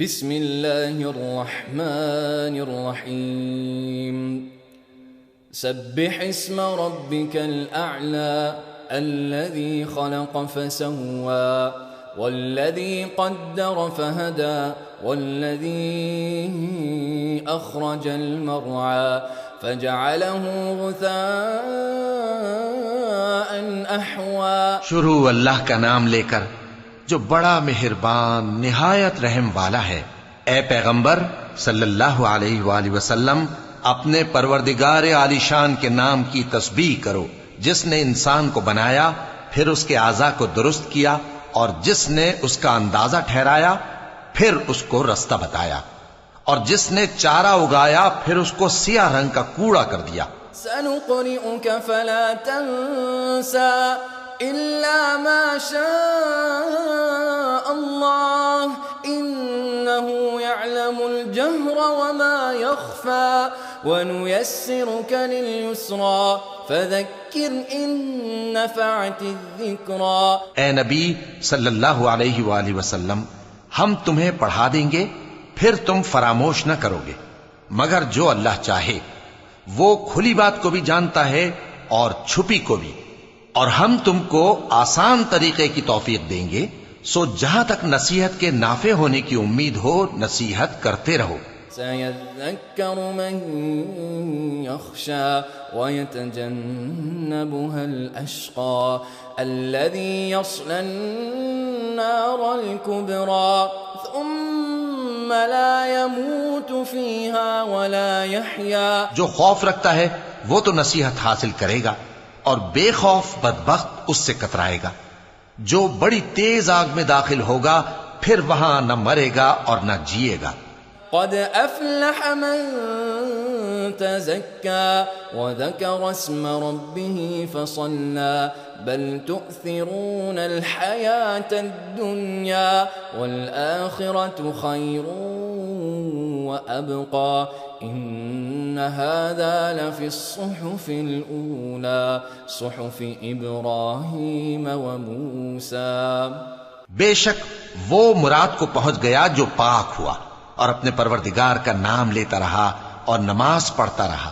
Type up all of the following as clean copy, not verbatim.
بسم اللہ الرحمن الرحیم سبح اسم ربک الاعلی الذي خلق فسوى والذي قدر فهدى والذي أخرج المرعى فجعله غثاء أحوى. شروع اللہ کا نام لے کر جو بڑا مہربان نہایت رحم والا ہے. اے پیغمبر صلی اللہ علیہ وآلہ وسلم اپنے پروردگار عالی شان کے نام کی تسبیح کرو جس نے انسان کو بنایا پھر اس کے اعضاء کو درست کیا اور جس نے اس کا اندازہ ٹھہرایا پھر اس کو رستہ بتایا اور جس نے چارہ اگایا پھر اس کو سیاہ رنگ کا کوڑا کر دیا. سنقرئك فلا تنسى إلا ما شاء الله إنه يعلم الجهر وما يخفى ونيسرك لليسرى فذكر إن نفعت الذكرى. اے نبی صلی اللہ علیہ وآلہ وسلم ہم تمہیں پڑھا دیں گے پھر تم فراموش نہ کرو گے مگر جو اللہ چاہے. وہ کھلی بات کو بھی جانتا ہے اور چھپی کو بھی. اور ہم تم کو آسان طریقے کی توفیق دیں گے سو جہاں تک نصیحت کے نافع ہونے کی امید ہو نصیحت کرتے رہو. سيذكر من يخشى ويتجنبها الأشقى الذي يصلى النار الكبرى ثم لا يموت فيها ولا يحيا. جو خوف رکھتا ہے وہ تو نصیحت حاصل کرے گا اور بے خوف بدبخت اس سے کترائے گا. جو بڑی تیز آگ میں داخل ہوگا پھر وہاں نہ مرے گا اور نہ جیے گا. قد أفلح من تزكى وذكر اسم ربه فصلى بل تؤثرون الحياة الدنيا والآخرة خير وأبقى إن هذا لفي الصحف الأولى صحف إبراهيم وموسى. بے شک وہ مراد کو پہنچ گیا جو پاک ہوا اور اپنے پروردگار کا نام لیتا رہا اور نماز پڑھتا رہا.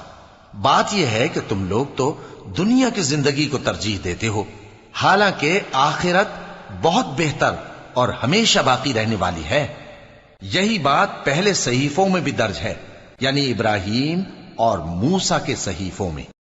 بات یہ ہے کہ تم لوگ تو دنیا کی زندگی کو ترجیح دیتے ہو حالانکہ آخرت بہت بہتر اور ہمیشہ باقی رہنے والی ہے. یہی بات پہلے صحیفوں میں بھی درج ہے یعنی ابراہیم اور موسیٰ کے صحیفوں میں.